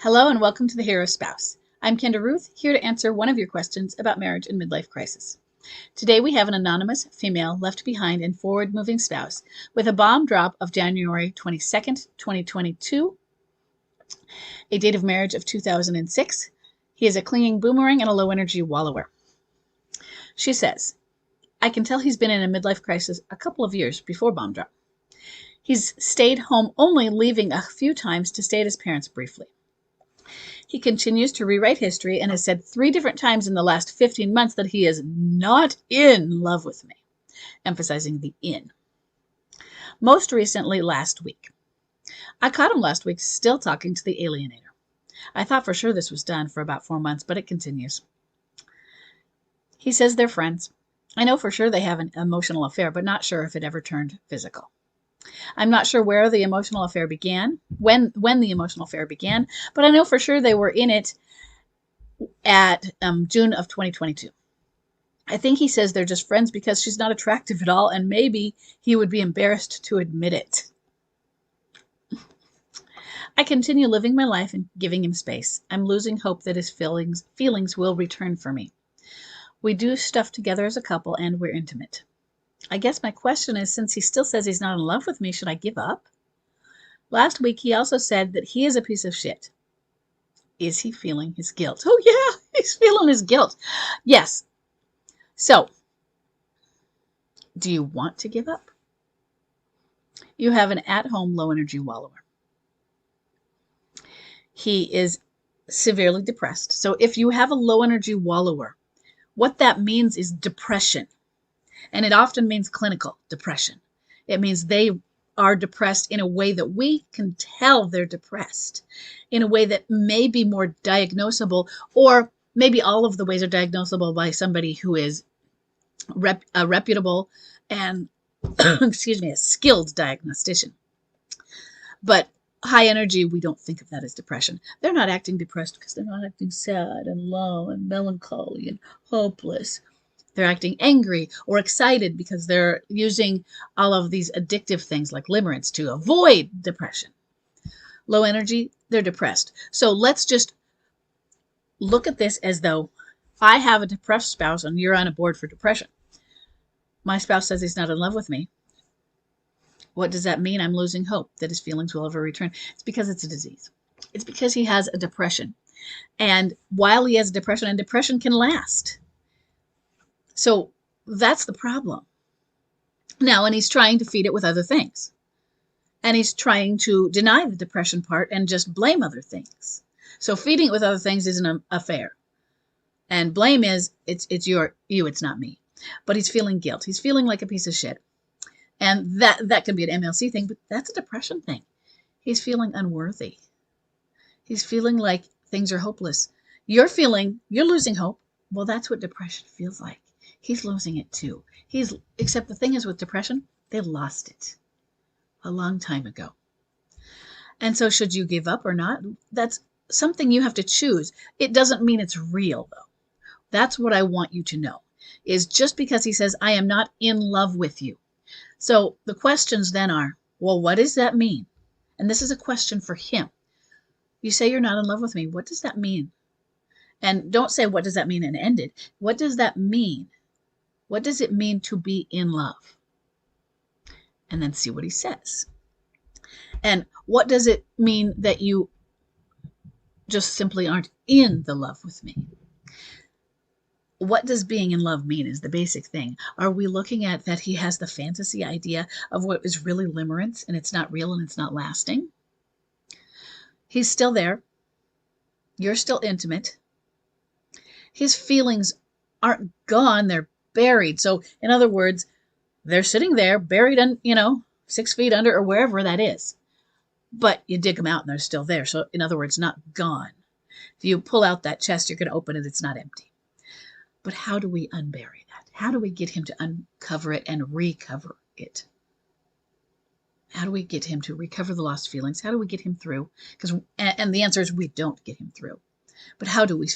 Hello and welcome to The Hero Spouse. I'm Kenda Ruth, here to answer one of your questions about marriage and midlife crisis. Today we have an anonymous female left behind and forward-moving spouse with a bomb drop of January 22nd, 2022, a date of marriage of 2006. He is a clinging boomerang and a low-energy wallower. She says, I can tell he's been in a midlife crisis a couple of years before bomb drop. He's stayed home only, leaving a few times to stay at his parents' briefly. He continues to rewrite history and has said 3 different times in the last 15 months that he is not in love with me, emphasizing the in. Most recently last week. I caught him last week still talking to the alienator. I thought for sure this was done for about 4 months, but it continues. He says they're friends. I know for sure they have an emotional affair, but not sure if it ever turned physical. I'm not sure where the emotional affair began, when the emotional affair began, but I know for sure they were in it at June of 2022. I think he says they're just friends because she's not attractive at all, and maybe he would be embarrassed to admit it. I continue living my life and giving him space. I'm losing hope that his feelings will return for me. We do stuff together as a couple, and we're intimate. I guess my question is, since he still says he's not in love with me, should I give up? Last week, he also said that he is a piece of shit. Is he feeling his guilt? Oh, yeah, he's feeling his guilt. Yes. So, do you want to give up? You have an at-home low-energy wallower. He is severely depressed. So if you have a low-energy wallower, what that means is depression. And it often means clinical depression. It means they are depressed in a way that we can tell they're depressed, in a way that may be more diagnosable, or maybe all of the ways are diagnosable by somebody who is a reputable and, a skilled diagnostician. But high energy, we don't think of that as depression. They're not acting depressed because they're not acting sad and low and melancholy and hopeless. They're acting angry or excited because they're using all of these addictive things like limerence to avoid depression. Low energy, they're depressed. So let's just look at this as though I have a depressed spouse and you're on a board for depression. My spouse says he's not in love with me. What does that mean? I'm losing hope that his feelings will ever return. It's because it's a disease. It's because he has a depression. And while he has a depression, and depression can last. So that's the problem. Now, and he's trying to feed it with other things. And he's trying to deny the depression part and just blame other things. So feeding it with other things isn't an affair. And blame is, it's you, it's not me. But he's feeling guilt. He's feeling like a piece of shit. And that can be an MLC thing, but that's a depression thing. He's feeling unworthy. He's feeling like things are hopeless. You're losing hope. Well, that's what depression feels like. He's losing it too. Except the thing is with depression, they lost it a long time ago. And so should you give up or not? That's something you have to choose. It doesn't mean it's real, though. That's what I want you to know, is just because he says, I am not in love with you. So the questions then are, well, what does that mean? And this is a question for him. You say you're not in love with me. What does that mean? And don't say, what does that mean, and end it. What does that mean? What does it mean to be in love? And then see what he says. And what does it mean that you just simply aren't in the love with me? What does being in love mean is the basic thing. Are we looking at that he has the fantasy idea of what is really limerence and it's not real and it's not lasting? He's still there. You're still intimate. His feelings aren't gone. They're buried. So in other words, they're sitting there buried in, 6 feet under or wherever that is. But you dig them out and they're still there. So in other words, not gone. If you pull out that chest, you're going to open it. It's not empty. But how do we unbury that? How do we get him to uncover it and recover it? How do we get him to recover the lost feelings? How do we get him through? And the answer is we don't get him through. But how do we?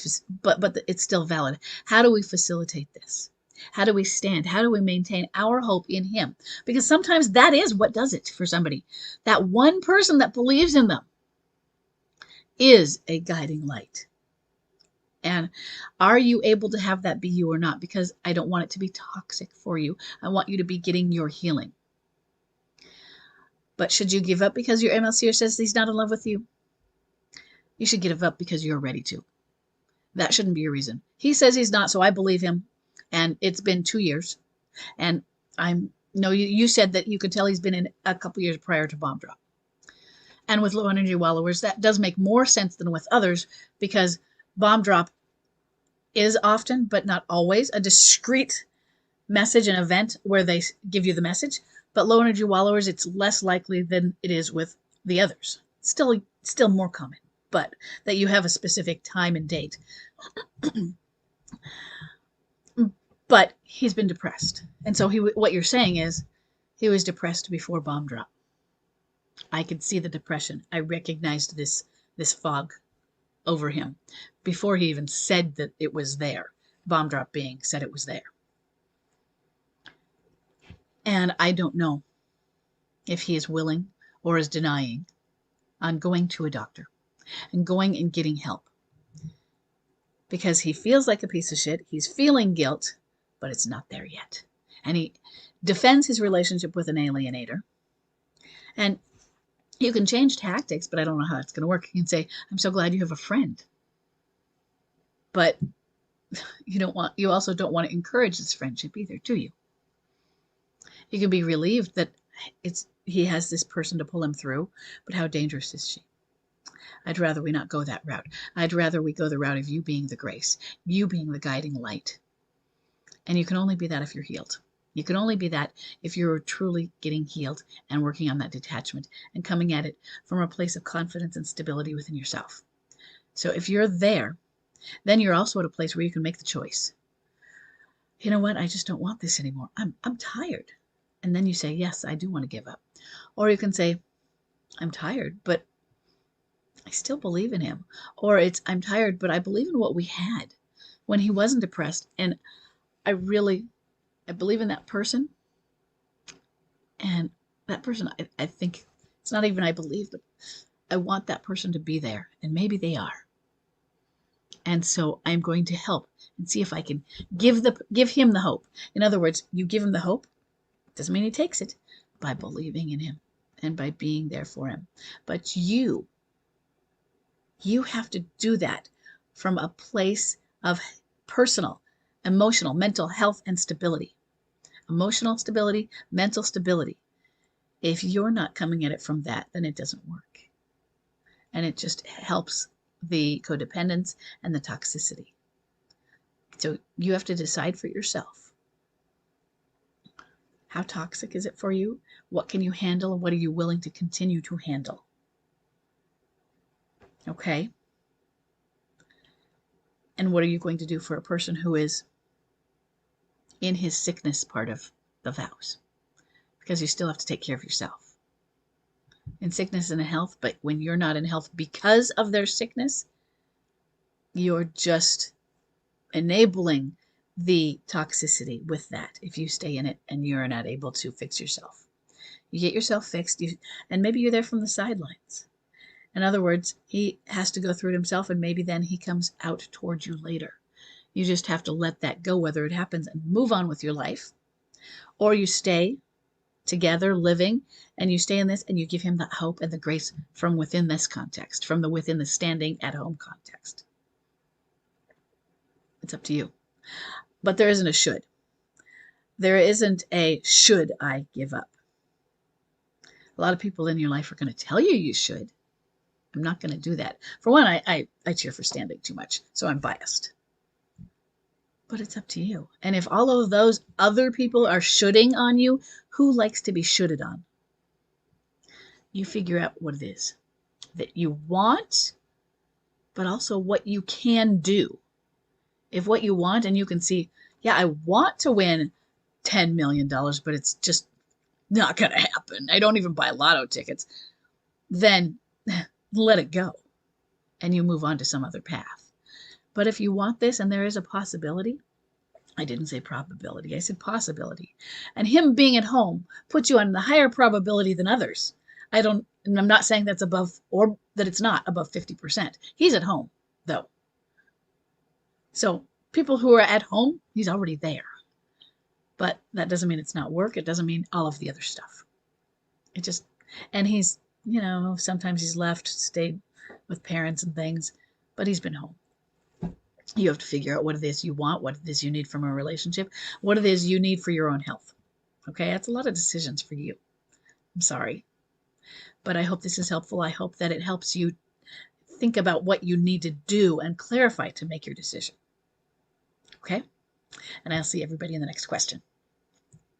But it's still valid. How do we facilitate this? How do we stand? How do we maintain our hope in him? Because sometimes that is what does it for somebody. That one person that believes in them is a guiding light. And are you able to have that be you or not? Because I don't want it to be toxic for you. I want you to be getting your healing. But should you give up because your MLCer says he's not in love with you? You should give up because you're ready to. That shouldn't be your reason. He says he's not, so I believe him. And it's been 2 years. And you said that you could tell he's been in a couple years prior to bomb drop. And with low energy wallowers, that does make more sense than with others, because bomb drop is often, but not always, a discrete message, an event where they give you the message. But low energy wallowers, it's less likely than it is with the others. Still more common, but that you have a specific time and date. But he's been depressed. And so what you're saying is he was depressed before bomb drop. I could see the depression. I recognized this fog over him before he even said that it was there. Bomb drop being said it was there. And I don't know if he is willing or is denying on going to a doctor and going and getting help. Because he feels like a piece of shit. He's feeling guilt, but it's not there yet. And he defends his relationship with an alienator. And you can change tactics, but I don't know how it's going to work. You can say, I'm so glad you have a friend. But you also don't want to encourage this friendship either, do you? You can be relieved that he has this person to pull him through, but how dangerous is she? I'd rather we not go that route. I'd rather we go the route of you being the grace, you being the guiding light. And you can only be that if you're healed. You can only be that if you're truly getting healed and working on that detachment and coming at it from a place of confidence and stability within yourself. So if you're there, then you're also at a place where you can make the choice. You know what? I just don't want this anymore. I'm tired. And then you say, yes, I do want to give up. Or you can say, I'm tired, but I still believe in him. Or I'm tired, but I believe in what we had when he wasn't depressed. And I believe in that person. And that person, I think, it's not even I believe, but I want that person to be there. And maybe they are. And so I'm going to help and see if I can give him the hope. In other words, you give him the hope. Doesn't mean he takes it, by believing in him and by being there for him. But you have to do that from a place of personal, emotional, mental health and stability. Emotional stability, mental stability. If you're not coming at it from that, then it doesn't work. And it just helps the codependence and the toxicity. So you have to decide for yourself. How toxic is it for you? What can you handle, and what are you willing to continue to handle? Okay? And what are you going to do for a person who is in his sickness part of the vows? Because you still have to take care of yourself. In sickness and in health, but when you're not in health because of their sickness, you're just enabling the toxicity with that if you stay in it and you're not able to fix yourself. You get yourself fixed, and maybe you're there from the sidelines. In other words, he has to go through it himself, and maybe then he comes out towards you later. You just have to let that go, whether it happens, and move on with your life, or you stay together living and you stay in this and you give him that hope and the grace from within this context, within the standing at home context. It's up to you. But there isn't a should. There isn't a should I give up. A lot of people in your life are going to tell you should. I'm not going to do that. For one, I cheer for standing too much, so I'm biased. But it's up to you. And if all of those other people are shoulding on you, who likes to be shoulded on? You figure out what it is that you want, but also what you can do. If what you want, and you can see, yeah, I want to win $10 million, but it's just not going to happen. I don't even buy lotto tickets. Then let it go and you move on to some other path. But if you want this and there is a possibility, I didn't say probability, I said possibility. And him being at home puts you on the higher probability than others. I don't And I'm not saying that's above or that it's not above 50%. He's at home, though. So people who are at home, he's already there. But that doesn't mean it's not work. It doesn't mean all of the other stuff. It just, and he's, sometimes he's left, stayed with parents and things, but he's been home. You have to figure out what it is you want, what it is you need from a relationship, what it is you need for your own health. Okay, that's a lot of decisions for you. I'm sorry. But I hope this is helpful. I hope that it helps you think about what you need to do and clarify to make your decision. Okay? And I'll see everybody in the next question.